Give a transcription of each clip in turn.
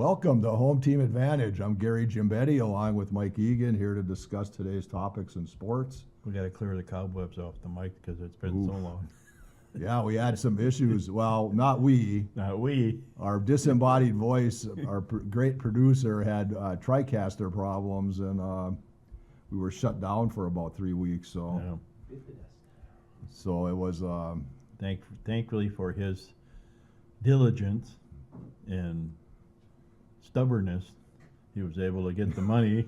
Welcome to Home Team Advantage. I'm Gary Gimbetti along with Mike Egan here to discuss today's topics in sports. We got to clear the cobwebs off the mic because it's been so long. Yeah, we had some issues. Well, not we. Not we. Our disembodied voice, our great producer had TriCaster problems, and we were shut down for about 3 weeks. So, so it was. Thankfully for his diligence and stubbornness, he was able to get the money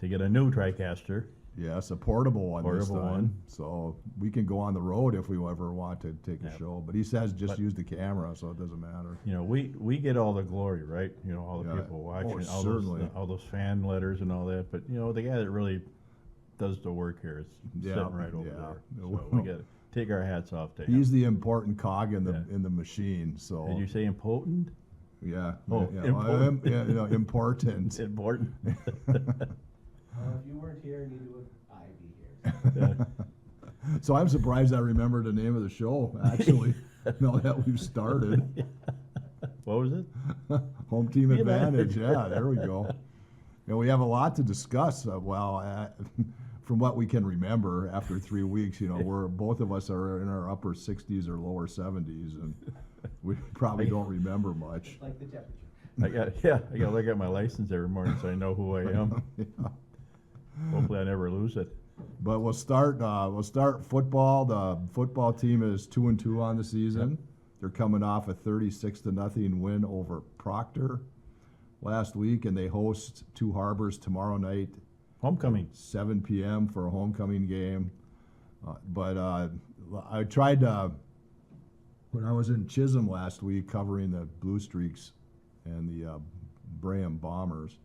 to get a new TriCaster. Yes, a portable one this Portable time. one. So we can go on the road if we ever want to take a show. But he says just use the camera, so it doesn't matter. You know, we get all the glory, right? You know, all the Yeah. people watching, certainly. all those fan letters and all that. But you know, the guy that really does the work here is sitting right over there. So we got to take our hats off to him. He's the important cog in the machine. So Did you say impotent? yeah, Oh, yeah, important. important. Important. If you weren't here, neither would I be here. Yeah. So I'm surprised I remember the name of the show. Actually, now that we've started, What was it? Home Team Advantage. Yeah, there we go. And we have a lot to discuss. From what we can remember after 3 weeks, you know, we're both of us are in our upper 60s or lower 70s, and we probably don't remember much. Like the temperature. I gotta look at my license every morning so I know who I am. Yeah. Hopefully I never lose it. But we'll start football. The football team is 2-2 on the season. Yep. They're coming off a 36-0 win over Proctor last week, and they host Two Harbors tomorrow night, Homecoming. 7 p.m. for a homecoming game. But I tried when I was in Chisholm last week covering the Blue Streaks and the Braham Bombers.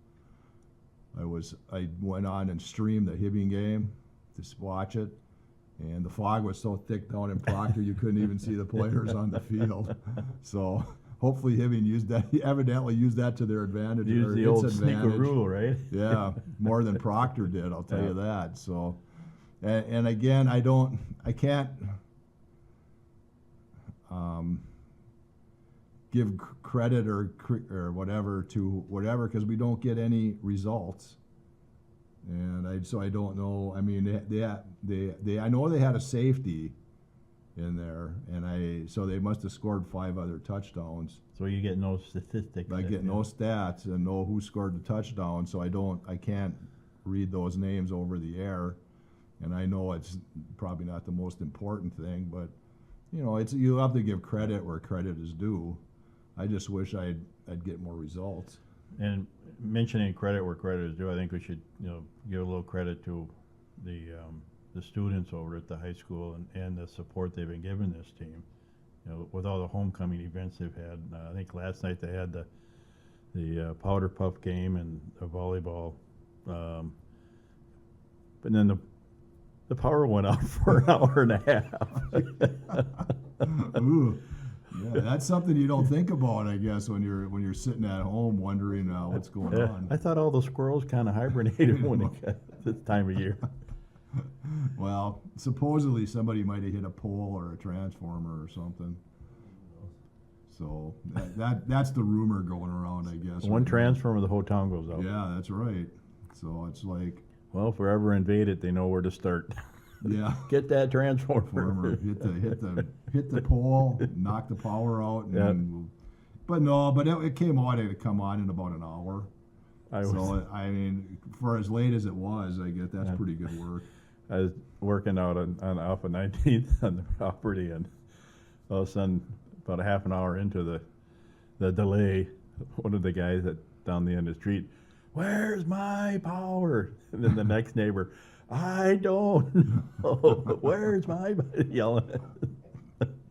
I went on and streamed the Hibbing game to watch it, and the fog was so thick down in Proctor you couldn't even see the players on the field. So hopefully Hibbing evidently used that to their advantage. Use or the its old advantage. sneakeroo, right? Yeah, more than Proctor did, I'll tell Yeah. you that. So, and again, I can't give credit or whatever to whatever because we don't get any results, and I don't know. I mean, they I know they had a safety in there, and so they must have scored 5 other touchdowns. So you get no statistics. I get no stats and know who scored the touchdown, so I can't read those names over the air, and I know it's probably not the most important thing, but you know, you have to give credit where credit is due. I just wish I'd get more results. And mentioning credit where credit is due, I think we should give a little credit to the students over at the high school and the support they've been giving this team. You know, with all the homecoming events they've had. I think last night they had the powder puff game and the volleyball, but then the power went out for an hour and a half. Ooh, yeah, that's something you don't think about, I guess, when you're sitting at home wondering what's going on. I thought all the squirrels kind of hibernated when it got this time of year. Well, supposedly somebody might have hit a pole or a transformer or something. So that's the rumor going around, I guess. One right now. transformer, the whole town goes out. Yeah, that's right. So it's like, Well, if we're ever invaded, they know where to start. yeah, Get that transformer. former hit the pole, knock the power out, and Yep. then but it came on. It had come on in about an hour. I mean, for as late as it was, I guess that's pretty good work. I was working out off of 19th on the property, and all of a sudden, about a half an hour into the delay, one of the guys down the end of the street, "Where's my power?" And then the next neighbor, "I don't know. Where's my," yelling.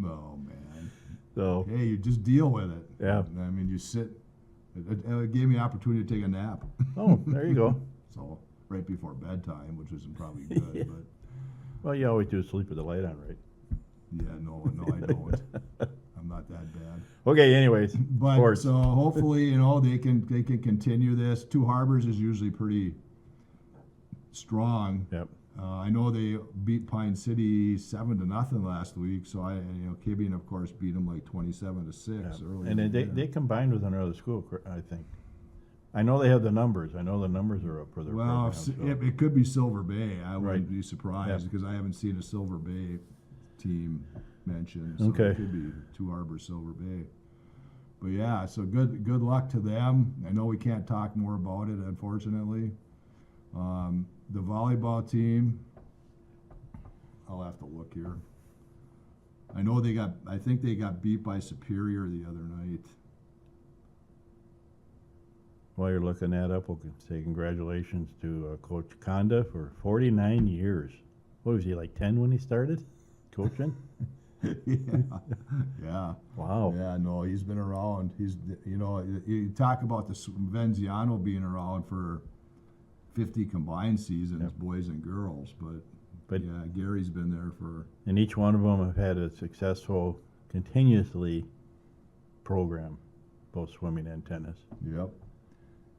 Oh man. So Hey, you just deal with it. Yeah. I mean, you sit. It gave me an opportunity to take a nap. oh, there you go. So right before bedtime, which isn't probably good, Yeah. but Well, you always do sleep with the light on, right? yeah, no, I don't. I'm not that bad. Okay. Anyways, But sports. so hopefully, they can continue this. Two Harbors is usually pretty strong. Yep. I know they beat Pine City 7-0 last week, so Kibben, of course, beat them like 27-6 Yeah. early. And in the then year. they combined with another school, I think. I know they have the numbers. I know the numbers are up for their Well, program. so- it could be Silver Bay. I wouldn't Right. be surprised Yeah. because I haven't seen a Silver Bay team mentioned. So Okay. it could be Two Harbors, Silver Bay. But yeah, so good luck to them. I know we can't talk more about it, unfortunately. The volleyball team, I'll have to look here. I know I think they got beat by Superior the other night. While you're looking that up, we'll say congratulations to Coach Conda for 49 years. What was he, like 10 when he started coaching? Yeah. Wow. Yeah, no, he's been around. You talk about the Venziano being around for 50 combined seasons, Yep. boys and girls, but yeah, Gary's been there for. And each one of them have had a successful, continuously program, both swimming and tennis. Yep.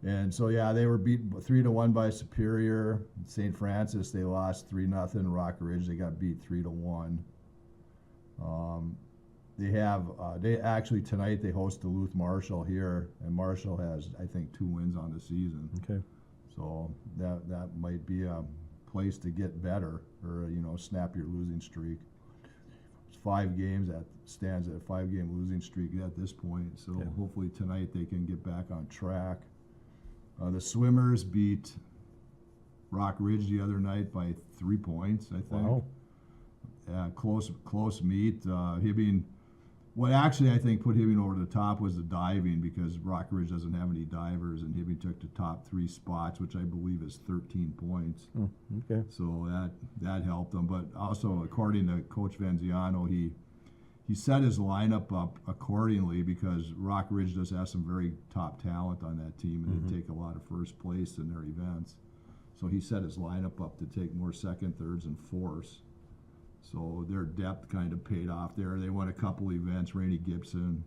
And so yeah, they were beat 3-1 by Superior. St. Francis, they lost 3-0. Rock Ridge, they got beat 3-1. They actually tonight they host Duluth Marshall here, and Marshall has I think 2 wins on the season. Okay. So that might be a place to get better, or snap your losing streak. It's 5 games that stands at a 5-game losing streak at this point. So Okay. hopefully tonight they can get back on track. The Swimmers beat Rock Ridge the other night by 3 points, I think. Wow. Yeah, close meet. Hibbing, what actually I think put Hibbing over the top was the diving, because Rock Ridge doesn't have any divers, and Hibbing took the top 3 spots, which I believe is 13 points. Oh, okay. So that helped them. But also, according to Coach Venziano, he set his lineup up accordingly, because Rock Ridge does have some very top talent on that team, and they take a lot of first place in their events. So he set his lineup up to take more second, thirds, and fourths. So their depth kind of paid off there. They won a couple events. Rainey Gibson,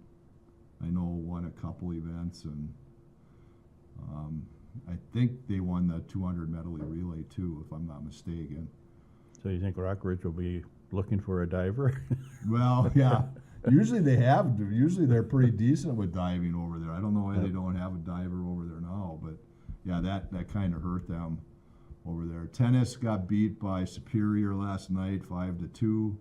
I know, won a couple events, and I think they won the 200 medley relay too, if I'm not mistaken. So you think Rock Ridge will be looking for a diver? Well, yeah. Usually they're pretty decent with diving over there. I don't know why they don't have a diver over there now, but yeah, that kind of hurt them over there. Tennis got beat by Superior last night, 5-2.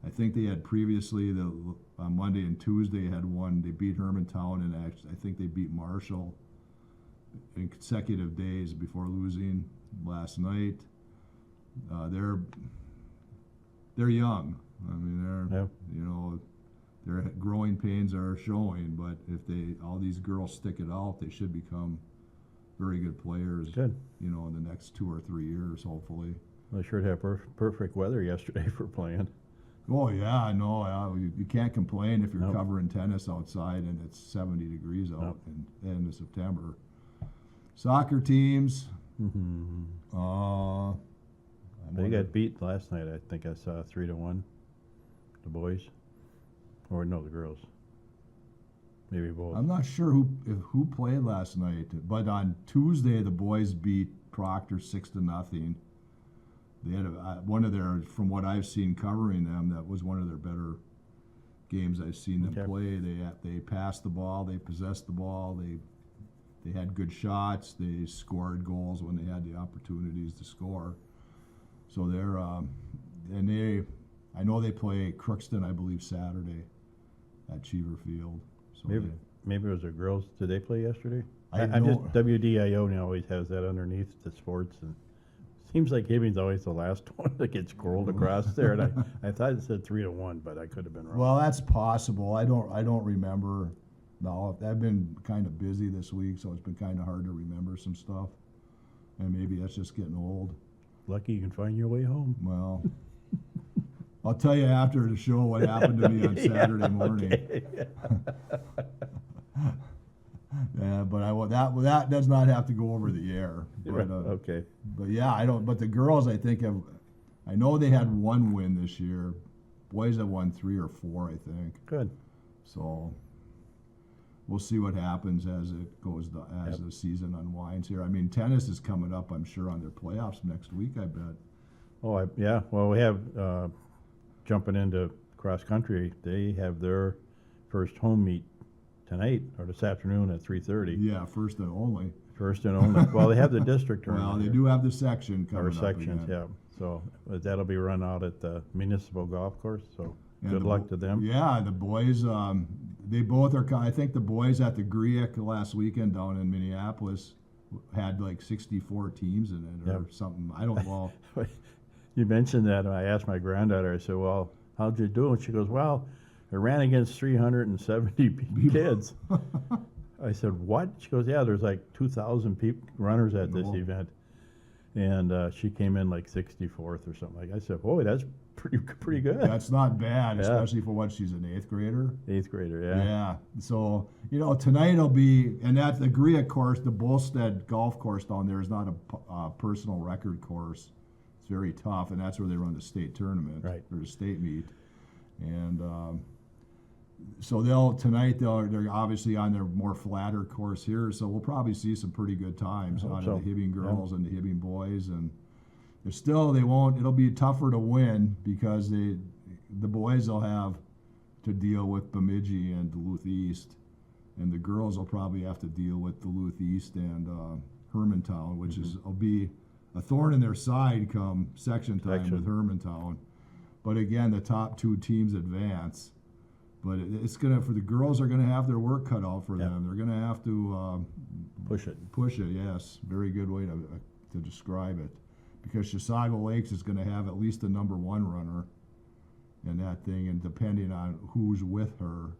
I think they had previously on Monday and Tuesday had won. They beat Hermantown, and actually I think they beat Marshall in consecutive days before losing last night. They're young. I mean, Yeah. their growing pains are showing, but if all these girls stick it out, they should become very good players. Good. In the next 2 or 3 years, hopefully. They sure had perfect weather yesterday for playing. Oh yeah, no, you can't complain if you're Nope. covering tennis outside and it's 70 degrees out Nope. in the end of September. Soccer teams. Mm-hmm. I'm They wondering- got beat last night. I think I saw 3-1. The boys, or no, the girls. Maybe both. I'm not sure who played last night, but on Tuesday the boys beat Proctor 6-0. They had one of their, from what I've seen covering them, that was one of their better games I've seen them Okay. play. They passed the ball, they possessed the ball, they had good shots, they scored goals when they had the opportunities to score. So I know they play Crookston, I believe, Saturday at Cheever Field. So Maybe it was the girls. Did they play yesterday? I I'm just don't- WDIO now always has that underneath the sports, and seems like Hibbing's always the last one that gets scrolled across there. And I thought it said 3-1, but I could have been wrong. Well, that's possible. I don't remember. No, I've been kind of busy this week, so it's been kind of hard to remember some stuff. And maybe that's just getting old. Lucky you can find your way home. Well, I'll tell you after the show what happened to me on Saturday morning. Okay. Yeah, but that does not have to go over the air. But, Okay. But yeah, I don't. But the girls, I think, I know they had 1 win this year. Boys have won 3 or 4, I think. Good. So we'll see what happens as it goes, as the season unwinds here. I mean, tennis is coming up, I'm sure, on their playoffs next week, I bet. Yeah, well, we have, jumping into cross-country, they have their first home meet tonight, or this afternoon at 3:30. Yeah, first and only. First and only, well, they have the district tournament. Well, they here. do have the section Our coming up sections, again. yeah, so, that'll be run out at the municipal golf course, so And good the luck bo- to them. Yeah, the boys, they both are, I think the boys at the GRIAC last weekend down in Minneapolis had like 64 teams in it or Yep. something. I don't know. You mentioned that, and I asked my granddaughter, I said, well, how'd you do? And she goes, well, I ran against 370 kids. I said, what? She goes, yeah, there's like 2,000 runners at this Oh. event. And she came in like 64th or something. I said, boy, that's pretty good. That's not bad, Yeah. especially for what, she's an 8th grader. 8th grader, yeah. Yeah. So, tonight will be, and that's the GRIAC course, the Bolstead golf course down there is not a personal record course. It's very tough, and that's where they run the state tournament. Right. Or the state meet. And so they're obviously on their more flatter course here, so we'll probably see some pretty good times I hope out so. of the Hibbing Yeah. girls and the Hibbing boys. And it'll be tougher to win because the boys will have to deal with Bemidji and Duluth East, and the girls will probably have to deal with Duluth East and Hermantown, which will be a thorn in their side come section time Section. with Hermantown. But again, the top 2 teams advance. But it's for the girls are gonna have their work cut out for Yeah. them. They're gonna have to Push it. push it. Yes, very good way to describe it. Because Chisago Lakes is gonna have at least a number 1 runner in that thing, and depending on who's with her,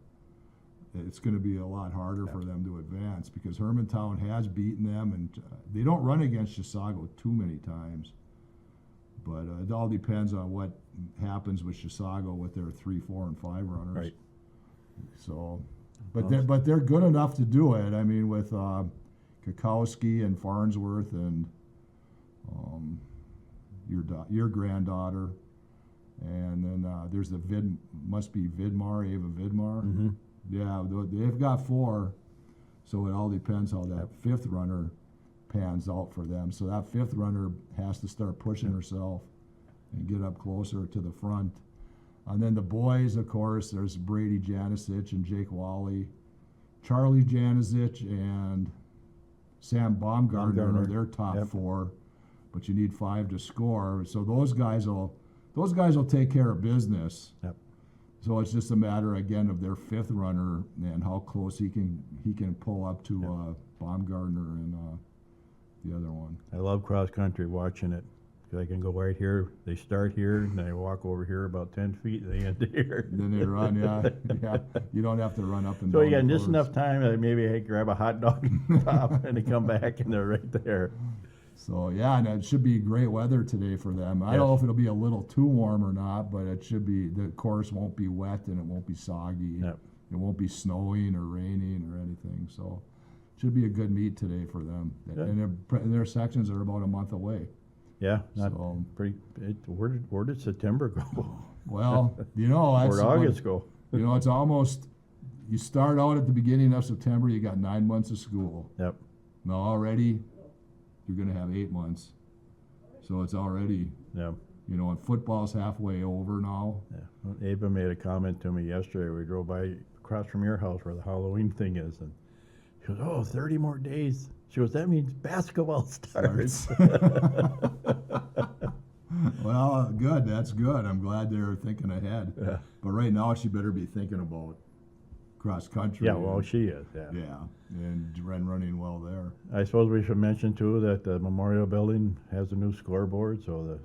it's gonna be a lot harder for them to advance because Hermantown has beaten them, and they don't run against Chisago too many times. But it all depends on what happens with Chisago with their 3, 4, and 5 runners. Right. So, but they're good enough to do it. I mean, with Kakowski and Farnsworth and your granddaughter, and then there's the must be Vidmar, Ava Vidmar. Mm-hmm. Yeah, they've got 4, so it all depends how that 5th runner pans out for them. So that 5th runner has to start pushing herself and get up closer to the front. And then the boys, of course, there's Brady Janicic and Jake Wally, Charlie Janicic and Sam Baumgartner are Baumgartner. their top Yep. 4, but you need 5 to score. So those guys will take care of business. Yep. So it's just a matter again of their 5th runner and how close he can pull up to Baumgartner and the other one. I love cross-country, watching it. 'Cause I can go right here, they start here, and they walk over here about 10 feet, and they end here. And then they run, yeah. You don't have to run up and So down. you got the just course. enough time that maybe I grab a hot dog and stop, and they come back, and they're right there. So yeah, and it should be great weather today for them. I don't know Yes. if it'll be a little too warm or not, but it should be. The course won't be wet and it won't be soggy. Yep. It won't be snowing or raining or anything. So it should be a good meet today for them. Good. And their sections are about a month away. Yeah, not So where did September go? well, that's Where'd August go? It's almost. You start out at the beginning of September. You got 9 months of school. Yep. Now already, you're going to have 8 months. So it's already. Yeah. And football's halfway over now. Yeah. Well, Ava made a comment to me yesterday. We drove by across from your house where the Halloween thing is, and she goes, "Oh, 30 more days." She goes, "That means basketball starts." Well, good. That's good. I'm glad they're thinking ahead. Yeah. But right now, she better be thinking about cross country. Yeah, well, she is. Yeah. Yeah, and running well there. I suppose we should mention too that the Memorial Building has a new scoreboard, so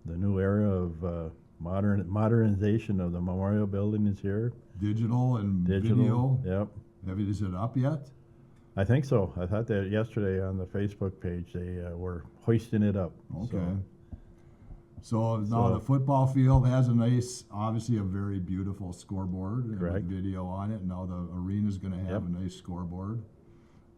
the new era of modernization of the Memorial Building is here. Digital and Digital. video. Yep. Is it up yet? I think so. I thought that yesterday on the Facebook page they were hoisting it up. Okay. So now So- the football field has obviously a very beautiful scoreboard and with Correct. video on it. Now the arena's going to have Yep. a nice scoreboard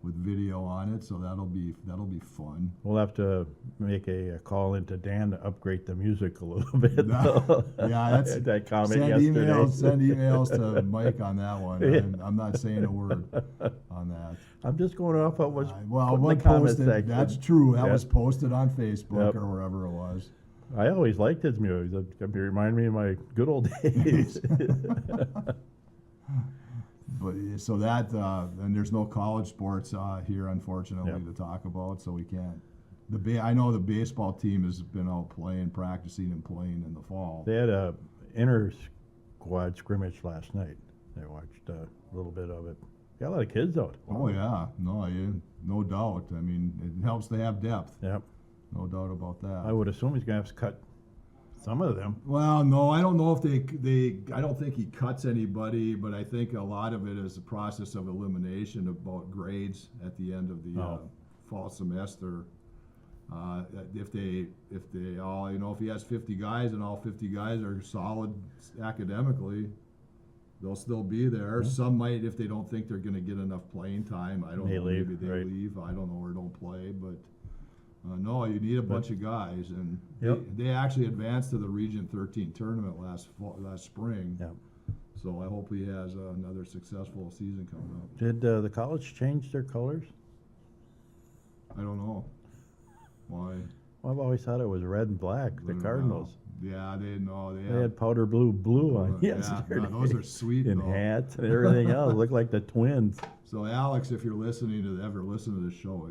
with video on it, so that'll be fun. We'll have to make a call into Dan to upgrade the music a little bit. Yeah, that's that comment send yesterday. send emails to Mike on that one. Yeah. I'm not saying a word on that. I'm just going off what was Well, put in what the comment posted? section. That's true. That Yep. was posted on Facebook Yep. or wherever it was. I always liked his music. It reminded me of my good old days. But, so that, and there's no college sports here, unfortunately, Yep. to talk about, so we can't. I know the baseball team has been out playing, practicing and playing in the fall. They had a inter-squad scrimmage last night. I watched a little bit of it. Got a lot of kids out. Oh, yeah, no doubt. I mean, it helps to have depth, Yep. no doubt about that. I would assume he's gonna have to cut some of them. Well, no, I don't know if I don't think he cuts anybody, but I think a lot of it is a process of elimination about grades at the end of the fall semester. If they all, if he has 50 guys and all 50 guys are solid academically, they'll still be there. Yeah. Some might, if they don't think they're gonna get enough playing time, I don't They know, leave, maybe they right. leave, I don't know, or don't play, but no, you need a bunch of guys, and Yep. they actually advanced to the Region 13 tournament last spring. Yep. So I hope he has another successful season coming up. Did the college change their colors? I don't know why. Well, I've always thought it was red and black, I the don't Cardinals. know. Yeah, they They had powder blue on Yeah, yesterday. no, those are sweet, And though. hats and everything else, looked like the twins. So Alex, if you're ever listen to the show,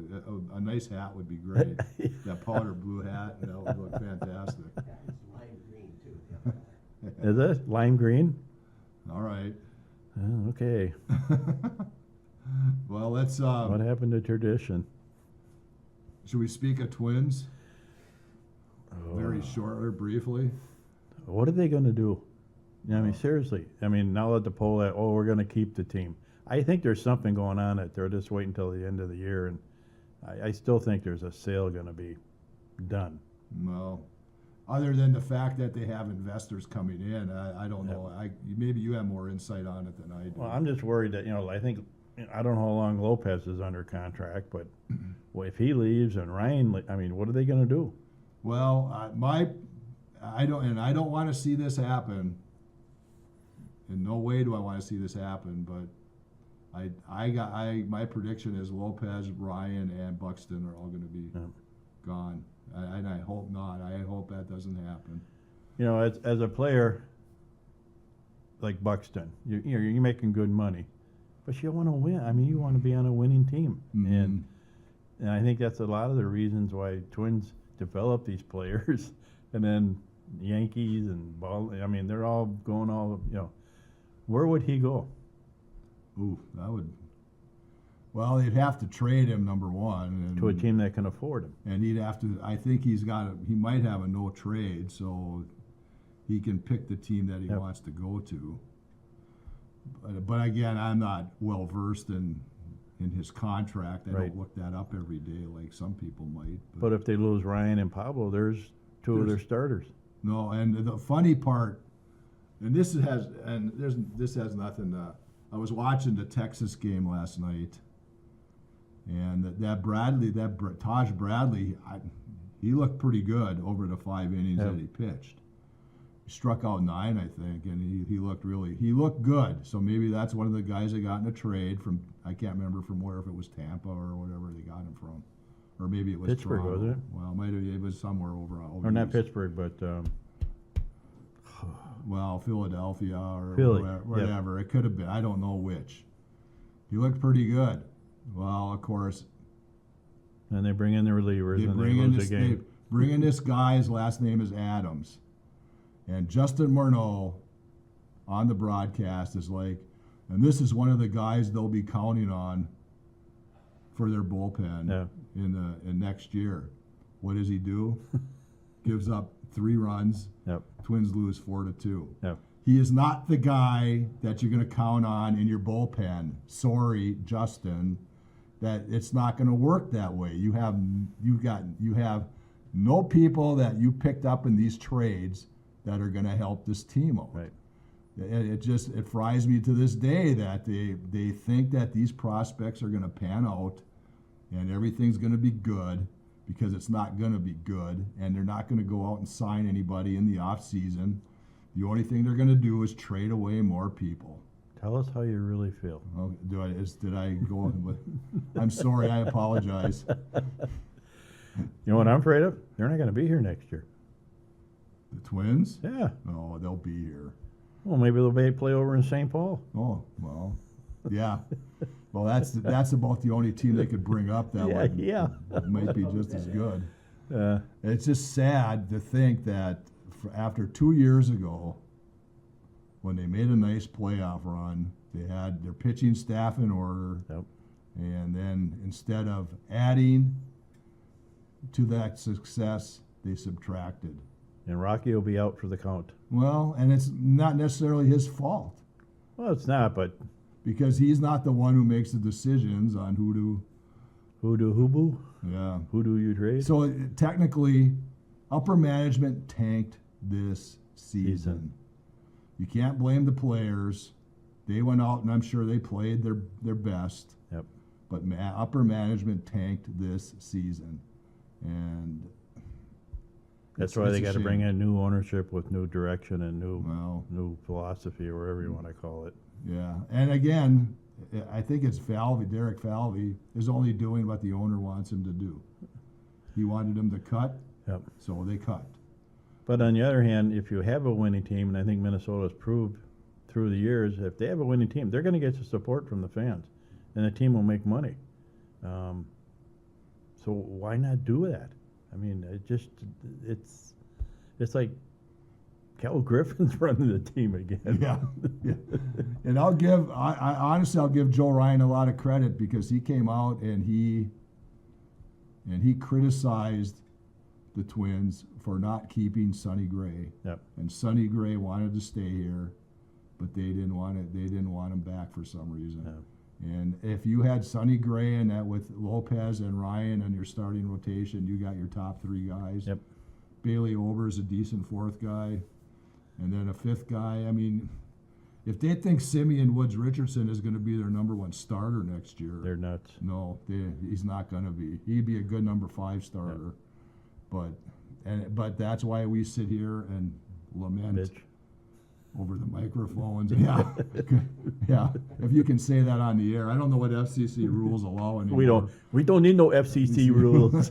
a nice hat would be great. That powder blue hat, that would look fantastic. Yeah, it's lime green too. Is it lime green? All right. Oh, okay. Well, let's. What happened to tradition? Should we speak of Twins very Oh. shortly, briefly? What are they gonna do? I mean, Oh. seriously. I mean, now that the poll that, we're gonna keep the team. I think there's something going on that they're just waiting until the end of the year, and I still think there's a sale gonna be done. Well, other than the fact that they have investors coming in, I don't Yeah. know. Maybe you have more insight on it than I do. Well, I'm just worried that, I think, I don't know how long Lopez is under contract, but well, if he leaves and Ryan, I mean, what are they gonna do? Well, I don't want to see this happen. In no way do I want to see this happen, but my prediction is Lopez, Ryan, and Buxton are all going to be Yeah. gone, and I hope not. I hope that doesn't happen. As a player like Buxton, you're making good money, but you want to win. I mean, you want to be on a winning team, Mhm. and I think that's a lot of the reasons why Twins develop these players, and then Yankees and I mean, they're all going Where would he go? Ooh, that would. Well, they'd have to trade him, number one, and To a team that can afford him. and he'd have to. I think he might have a no trade, so he can pick the team that he Yep. wants to go to. But again, I'm not well versed in his contract. I Right. don't look that up every day like some people might. But if they lose Ryan and Pablo, there's two of their There's- starters. No, and the funny part, and this has nothing. I was watching the Texas game last night, and Taj Bradley, he looked pretty good over the 5 innings Yeah. that he pitched. He struck out 9, I think, and he looked good. So maybe that's one of the guys that got in a trade from, I can't remember from where, if it was Tampa or whatever they got him from, or maybe it was Pittsburgh, Toronto. wasn't it? Well, it was somewhere over. Or not east. Pittsburgh, but Well, Philadelphia or Philly, whatever. It could have been. I don't know which. He looked pretty good. Well, of course, then they bring in the relievers they and they bring in lose this the game. this guy. His last name is Adams, and Justin Morneau on the broadcast is like, and this is one of the guys they'll be counting on for their bullpen Yeah. in next year. What does he do? Gives up 3 runs. Yep. Twins lose 4-2. Yep. He is not the guy that you're going to count on in your bullpen. Sorry, Justin, that it's not going to work that way. You have no people that you picked up in these trades that are going to help this team out. Right. It fries me to this day that they think that these prospects are going to pan out and everything's going to be good, because it's not going to be good, and they're not going to go out and sign anybody in the off season. The only thing they're going to do is trade away more people. Tell us how you really feel. Oh, did I go on with? I'm sorry. I apologize. You know what I'm afraid of? They're not going to be here next year. The Twins? Yeah. No, they'll be here. Well, maybe they'll play over in St. Paul. Oh, well, yeah. Well, that's about the only team they could bring up that might be just as good. It's just sad to think that after 2 years ago, when they made a nice playoff run, they had their pitching staff in order, Yep. and then instead of adding to that success, they subtracted. And Rocky will be out for the count. Well, and it's not necessarily his fault, Well, it's not, but because he's not the one who makes the decisions on who to. who do Yeah. Who do you trade? So technically, upper management tanked this season. You can't blame the players. They went out, and I'm sure they played their best. Yep. But upper management tanked this season, and That's it's- why they it's a got to bring shame. in new ownership with new direction and Well, new philosophy or whatever you want to call it. yeah. And again, I think it's Derek Falvey is only doing what the owner wants him to do. He wanted him to cut, Yep. so they cut. But on the other hand, if you have a winning team, and I think Minnesota's proved through the years, if they have a winning team, they're going to get the support from the fans, and the team will make money. So why not do that? I mean, it's like Cal Griffin's running the team again. Yeah, yeah. And I honestly, I'll give Joe Ryan a lot of credit because he came out and he criticized the Twins for not keeping Sonny Gray. Yep. And Sonny Gray wanted to stay here, but they didn't want it. They didn't want him back for some reason. Yep. And if you had Sonny Gray and that with Lopez and Ryan on your starting rotation, you got your top three guys. Yep. Bailey Ober's a decent fourth guy. And then a fifth guy. I mean, if they think Simeon Woods Richardson is going to be their number one starter next year, They're nuts. no, he's not going to be. He'd be a good number 5 starter. But that's why we sit here and lament Bitch. over the microphones. Yeah, yeah. If you can say that on the air, I don't know what FCC rules allow anymore. We don't need no FCC rules.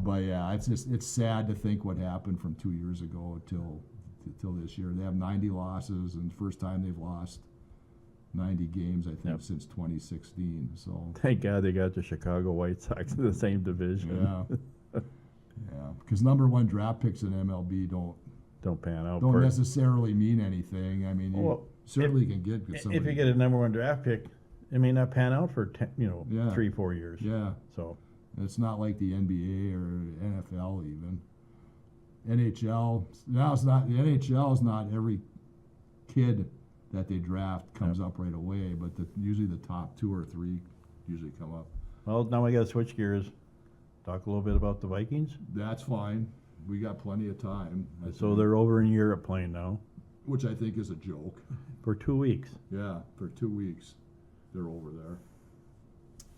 But yeah, it's sad to think what happened from 2 years ago till this year. They have 90 losses, and first time they've lost 90 games, I think, Yep. since 2016. So Thank God they got the Chicago White Sox in the same division. yeah, yeah. Because number one draft picks in MLB Don't pan out. don't for- necessarily mean anything. I mean, you Well, certainly can get somebody. If you get a number one draft pick, it may not pan out for Yeah. 3-4 years. Yeah. So It's not like the NBA or NFL even. NHL now it's not the NHL is not every kid that they draft comes up right away, but usually the top 2 or 3 usually come up. well, now we got to switch gears. Talk a little bit about the Vikings. That's fine. We got plenty of time. I So think, they're over in Europe playing now which I think is a joke. for 2 weeks. Yeah, for 2 weeks, they're over there.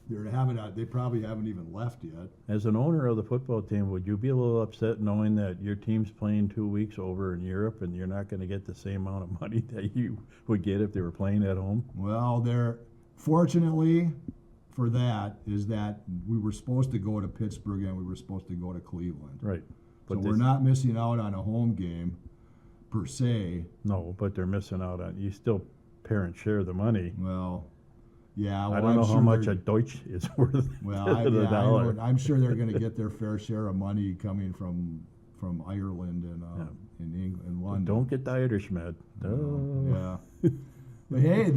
They probably haven't even left yet. As an owner of the football team, would you be a little upset knowing that your team's playing 2 weeks over in Europe and you're not going to get the same amount of money that you would get if they were playing at home? Well, fortunately for that is that we were supposed to go to Pittsburgh and we were supposed to go to Cleveland. Right. So But we're this- not missing out on a home game per se. No, but they're missing out on. You still parents share the money. Well, yeah. Well, I don't know I'm how sure much they're- a Deutsch is worth. Well, the dollar. I'm sure they're going to get their fair share of money coming from Ireland and Yeah. in England and London. Don't get the Irishman. Yeah. But hey,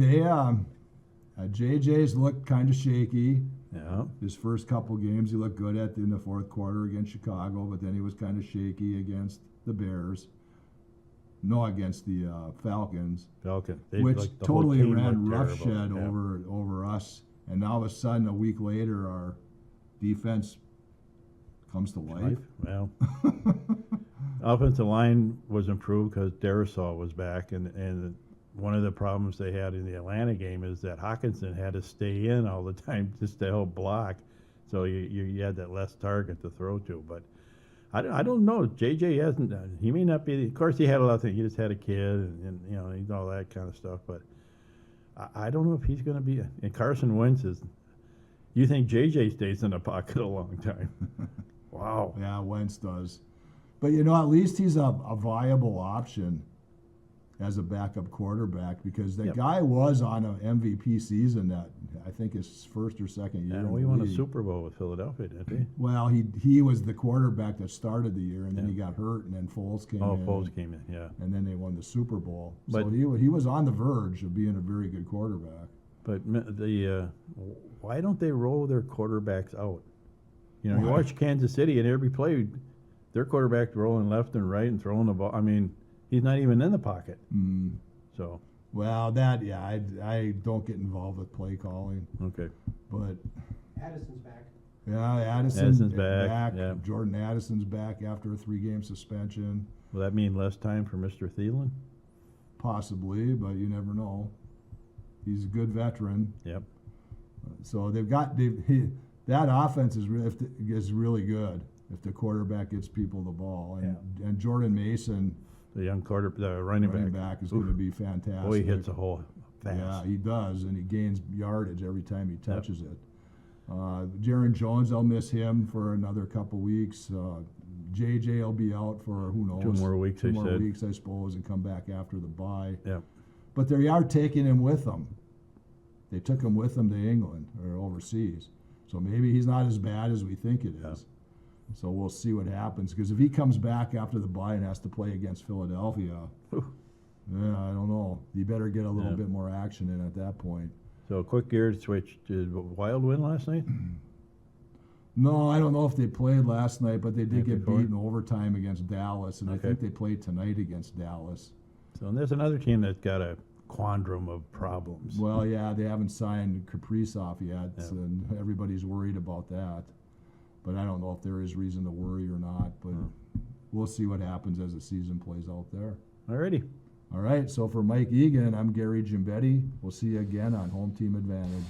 JJ's looked kind of shaky. Yeah. His first couple games, he looked good in the fourth quarter against Chicago, but then he was kind of shaky against the Bears. No, against the Falcons, Falcon. which like, the whole totally team ran looked roughshed terrible. Yeah. over us. And now all of a sudden, a week later, our defense comes to life. Well, offensive line was improved because Darisaw was back, and one of the problems they had in the Atlanta game is that Hawkinson had to stay in all the time just to help block, so you had that less target to throw to. But I don't know. JJ hasn't. He may not be. Of course, he had a lot of things. He just had a kid, and he's all that kind of stuff. But I don't know if he's going to be. And Carson Wentz is. You think JJ stays in the pocket a long time? Wow. Yeah, Wentz does. But at least he's a viable option as a backup quarterback because the Yep. guy was on an MVP season that I think his first or second year. And in we the won a league. Super Bowl with Philadelphia, didn't we? Well, he was the quarterback that started the year, and then Yeah. he got hurt, and then Foles came Oh, in. Foles came in, yeah. And then they won the Super Bowl. So But- he was on the verge of being a very good quarterback. But why don't they roll their quarterbacks out? You know, you watch Kansas City and every play, their quarterback rolling left and right and throwing the ball. I mean, he's not even in the pocket. Mm. So, Well, I don't get involved with play calling, okay. but Addison's back. yeah, Addison's back, yeah. Jordan Addison's back after a 3-game suspension, Will that mean less time for Mr. Thielen? possibly, but you never know. He's a good veteran, Yep. so that offense is really good if the quarterback gets people the ball, and Jordan Mason, The young the running running back. back, is going to be fantastic. Boy, he hits a hole fast. Yeah, he does, and he gains yardage every time he touches it. Jaron Jones, I'll miss him for another couple weeks. JJ will be out for who knows? 2 more weeks, Two they more said. weeks, I suppose, and come back after the bye. Yep. But they are taking him with them. They took him with them to England or overseas. So maybe he's not as bad as we think it is. So we'll see what happens. Because if he comes back after the bye and has to play against Philadelphia, Whew. yeah, I don't know. You better get a little Yeah. bit more action in at that point. So a quick gear switch. Did Wild win last night? No, I don't know if they played last night, but they did Night get before? beat in overtime against Dallas, and I Okay. think they played tonight against Dallas. So and there's another team that's got a quandrum of problems. Well, yeah, they haven't signed Kaprizov yet, Yeah. and everybody's worried about that. But I don't know if there is reason to worry or not, but we'll see what happens as the season plays out there. Alrighty. All right, so for Mike Egan, I'm Gary Gimbetti. We'll see you again on Home Team Advantage.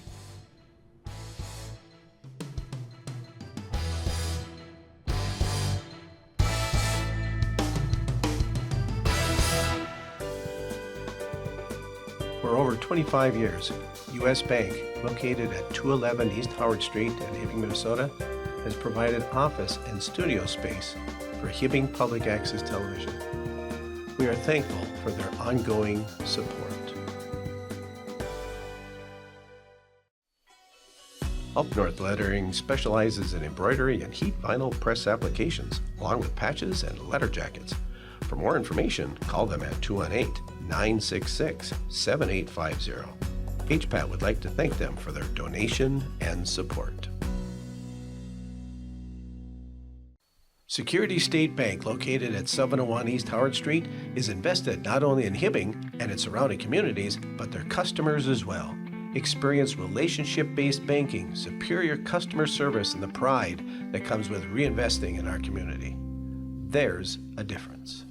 For over 25 years, U.S. Bank, located at 211 East Howard Street in Hibbing, Minnesota, has provided office and studio space for Hibbing Public Access Television. We are thankful for their ongoing support. Up North Lettering specializes in embroidery and heat vinyl press applications, along with patches and letter jackets. For more information, call them at 218-966-7850. HPAT would like to thank them for their donation and support. Security State Bank, located at 701 East Howard Street, is invested not only in Hibbing and its surrounding communities, but their customers as well. Experience relationship-based banking, superior customer service, and the pride that comes with reinvesting in our community. There's a difference.